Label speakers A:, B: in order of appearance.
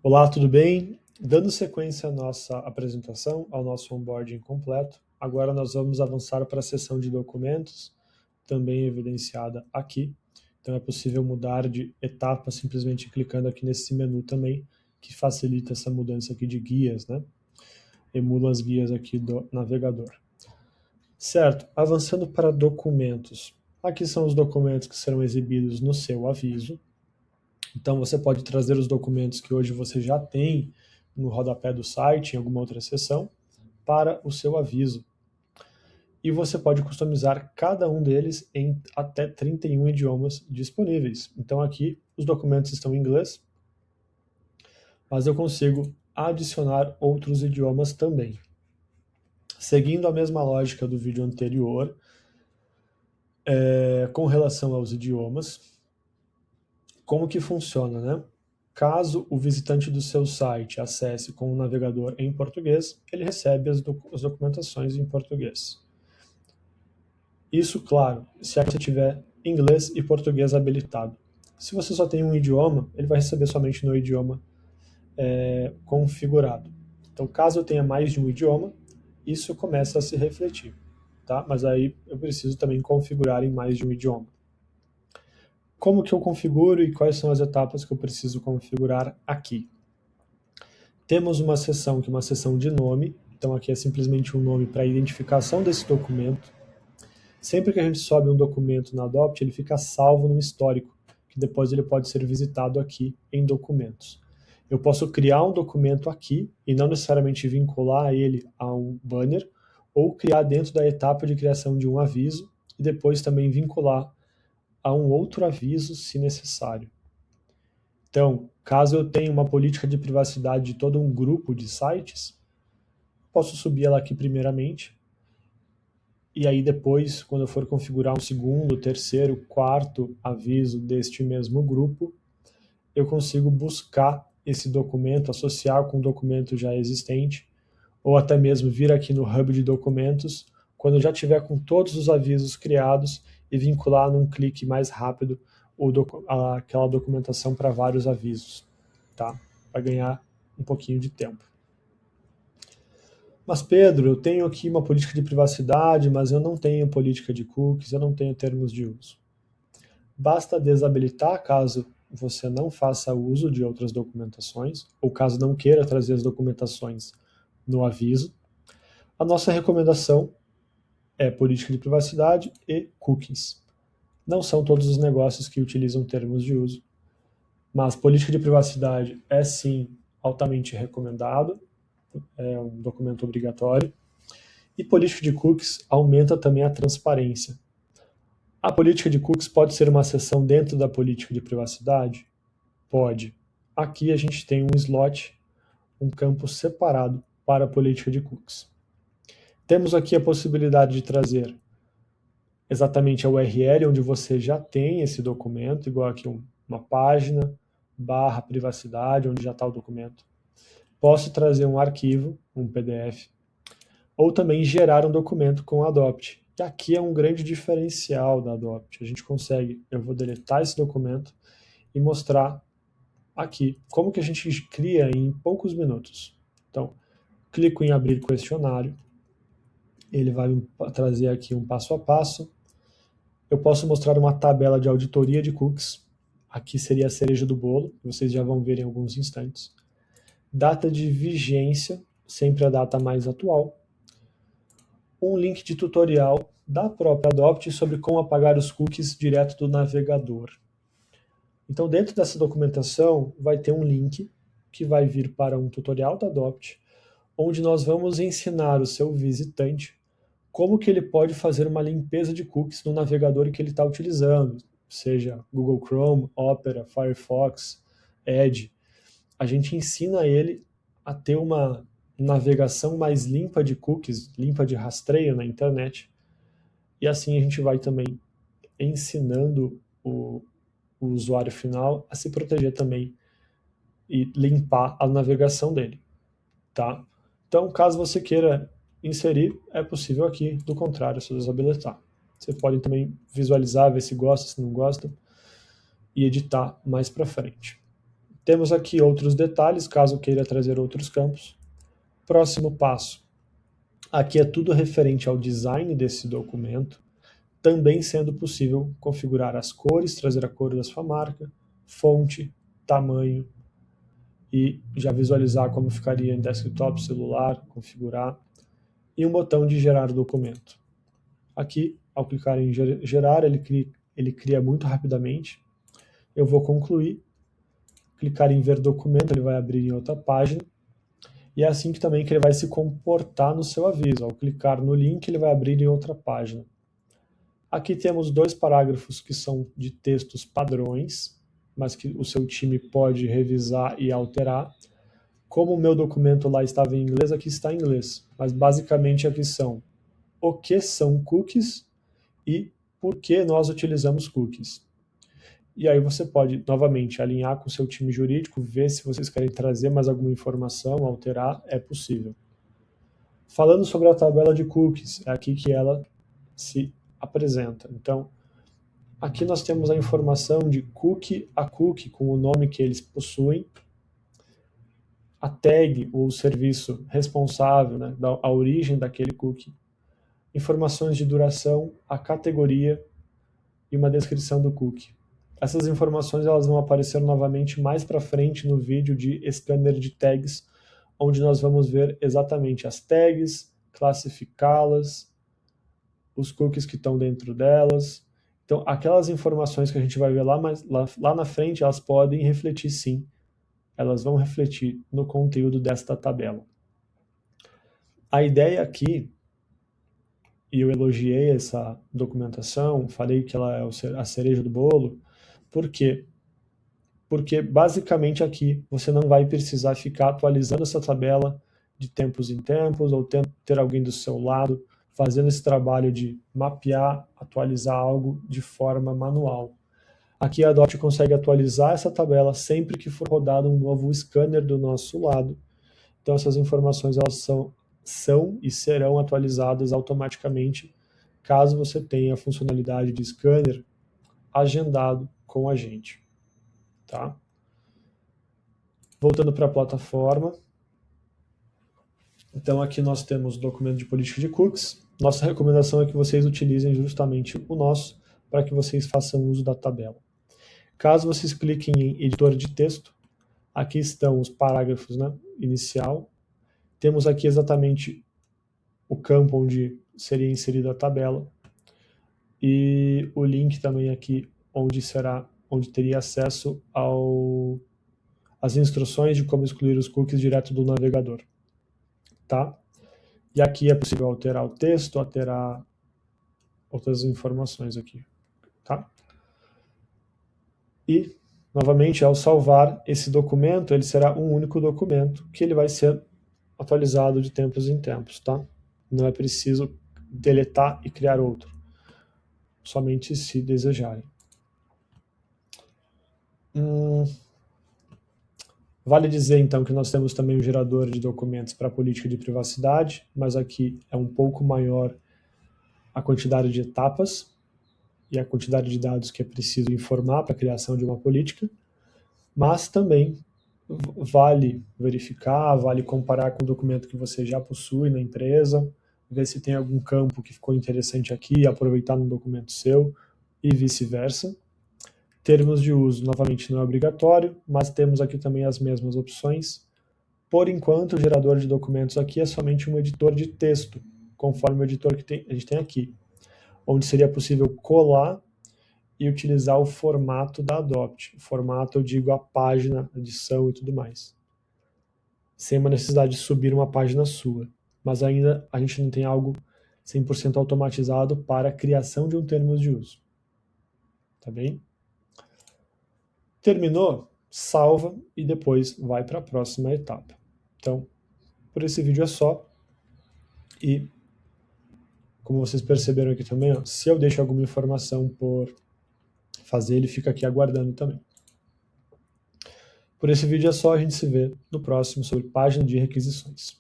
A: Olá, tudo bem? Dando sequência à nossa apresentação, ao nosso onboarding completo, agora nós vamos avançar para a seção de documentos, também evidenciada aqui. Então é possível mudar de etapa simplesmente clicando aqui nesse menu também, que facilita essa mudança aqui de guias, né? Emula as guias aqui do navegador. Certo, avançando para documentos. Aqui são os documentos que serão exibidos no seu aviso. Então você pode trazer os documentos que hoje você já tem no rodapé do site, em alguma outra seção, para o seu aviso. E você pode customizar cada um deles em até 31 idiomas disponíveis. Então aqui os documentos estão em inglês, mas eu consigo adicionar outros idiomas também. Seguindo a mesma lógica do vídeo anterior, com relação aos idiomas, como que funciona, né? Caso o visitante do seu site acesse com o navegador em português, ele recebe as documentações em português. Isso, claro, se você tiver inglês e português habilitado. Se você só tem um idioma, ele vai receber somente no idioma configurado. Então, caso eu tenha mais de um idioma, isso começa a se refletir, tá? Mas aí eu preciso também configurar em mais de um idioma. Como que eu configuro e quais são as etapas que eu preciso configurar aqui? Temos uma seção que é uma seção de nome, então aqui é simplesmente um nome para identificação desse documento. Sempre que a gente sobe um documento na Adopt, ele fica salvo no histórico, que depois ele pode ser visitado aqui em documentos. Eu posso criar um documento aqui e não necessariamente vincular ele a um banner, ou criar dentro da etapa de criação de um aviso e depois também vincular a um outro aviso se necessário. Então, caso eu tenha uma política de privacidade de todo um grupo de sites, posso subir ela aqui primeiramente, e aí depois, quando eu for configurar um segundo, terceiro, quarto aviso deste mesmo grupo, eu consigo buscar esse documento, associar com um documento já existente, ou até mesmo vir aqui no Hub de documentos, quando eu já tiver com todos os avisos criados e vincular num clique mais rápido aquela documentação para vários avisos, tá? Para ganhar um pouquinho de tempo. Mas Pedro, eu tenho aqui uma política de privacidade, mas eu não tenho política de cookies, eu não tenho termos de uso. Basta desabilitar caso você não faça uso de outras documentações, ou caso não queira trazer as documentações no aviso. A nossa recomendação é política de privacidade e cookies. Não são todos os negócios que utilizam termos de uso, mas política de privacidade é sim altamente recomendado, é um documento obrigatório, e política de cookies aumenta também a transparência. A política de cookies pode ser uma seção dentro da política de privacidade? Pode. Aqui a gente tem um slot, um campo separado para a política de cookies. Temos aqui a possibilidade de trazer exatamente a URL onde você já tem esse documento, igual aqui uma página, /privacidade, onde já está o documento. Posso trazer um arquivo, um PDF, ou também gerar um documento com a Adopt. E aqui é um grande diferencial da Adopt. A gente consegue, eu vou deletar esse documento e mostrar aqui como que a gente cria em poucos minutos. Então, clico em abrir questionário, ele vai trazer aqui um passo a passo. Eu posso mostrar uma tabela de auditoria de cookies. Aqui seria a cereja do bolo, vocês já vão ver em alguns instantes. Data de vigência, sempre a data mais atual. Um link de tutorial da própria Adopt sobre como apagar os cookies direto do navegador. Então, dentro dessa documentação, vai ter um link que vai vir para um tutorial da Adopt, onde nós vamos ensinar o seu visitante como que ele pode fazer uma limpeza de cookies no navegador que ele está utilizando, seja Google Chrome, Opera, Firefox, Edge. A gente ensina ele a ter uma navegação mais limpa de cookies, limpa de rastreio na internet, e assim a gente vai também ensinando o usuário final a se proteger também e limpar a navegação dele, tá? Então, caso você queira inserir, é possível aqui, do contrário, se desabilitar. Você pode também visualizar, ver se gosta, se não gosta, e editar mais para frente. Temos aqui outros detalhes, caso queira trazer outros campos. Próximo passo. Aqui é tudo referente ao design desse documento, também sendo possível configurar as cores, trazer a cor da sua marca, fonte, tamanho, e já visualizar como ficaria em desktop, celular, configurar, e um botão de gerar documento. Aqui, ao clicar em gerar, ele cria muito rapidamente. Eu vou concluir, clicar em ver documento, ele vai abrir em outra página, e é assim que também que ele vai se comportar no seu aviso. Ao clicar no link, ele vai abrir em outra página. Aqui temos 2 parágrafos que são de textos padrões, mas que o seu time pode revisar e alterar. Como o meu documento lá estava em inglês, aqui está em inglês. Mas basicamente aqui são o que são cookies e por que nós utilizamos cookies. E aí você pode, novamente, alinhar com o seu time jurídico, ver se vocês querem trazer mais alguma informação, alterar, é possível. Falando sobre a tabela de cookies, é aqui que ela se apresenta. Então, aqui nós temos a informação de cookie a cookie, com o nome que eles possuem, a tag, ou o serviço responsável, né, a origem daquele cookie, informações de duração, a categoria e uma descrição do cookie. Essas informações elas vão aparecer novamente mais para frente no vídeo de scanner de tags, onde nós vamos ver exatamente as tags, classificá-las, os cookies que estão dentro delas. Então, aquelas informações que a gente vai ver lá na frente, elas podem refletir sim, elas vão refletir no conteúdo desta tabela. A ideia aqui, e eu elogiei essa documentação, falei que ela é a cereja do bolo, por quê? Porque basicamente aqui você não vai precisar ficar atualizando essa tabela de tempos em tempos, ou ter alguém do seu lado fazendo esse trabalho de mapear, atualizar algo de forma manual. Aqui a Adopt consegue atualizar essa tabela sempre que for rodado um novo scanner do nosso lado. Então essas informações elas são e serão atualizadas automaticamente caso você tenha a funcionalidade de scanner agendado com a gente. Tá? Voltando para a plataforma. Então aqui nós temos o documento de política de cookies. Nossa recomendação é que vocês utilizem justamente o nosso para que vocês façam uso da tabela. Caso vocês cliquem em editor de texto, aqui estão os parágrafos, né, inicial. Temos aqui exatamente o campo onde seria inserida a tabela e o link também aqui onde teria acesso às instruções de como excluir os cookies direto do navegador. Tá? E aqui é possível alterar o texto, alterar outras informações aqui. Tá? E, novamente, ao salvar esse documento, ele será um único documento que ele vai ser atualizado de tempos em tempos. Tá? Não é preciso deletar e criar outro, somente se desejarem. Vale dizer, então, que nós temos também um gerador de documentos para política de privacidade, mas aqui é um pouco maior a quantidade de etapas e a quantidade de dados que é preciso informar para a criação de uma política, mas também vale verificar, vale comparar com o documento que você já possui na empresa, ver se tem algum campo que ficou interessante aqui, aproveitar no documento seu e vice-versa. Termos de uso, novamente, não é obrigatório, mas temos aqui também as mesmas opções. Por enquanto, o gerador de documentos aqui é somente um editor de texto, conforme o editor que a gente tem aqui, onde seria possível colar e utilizar o formato da Adopt. O formato, eu digo, a página, a edição e tudo mais. Sem uma necessidade de subir uma página sua. Mas ainda a gente não tem algo 100% automatizado para a criação de um termo de uso. Tá bem? Terminou? Salva e depois vai para a próxima etapa. Então, por esse vídeo é só. E, como vocês perceberam aqui também, ó, se eu deixo alguma informação por fazer, ele fica aqui aguardando também. Por esse vídeo é só, a gente se vê no próximo sobre página de requisições.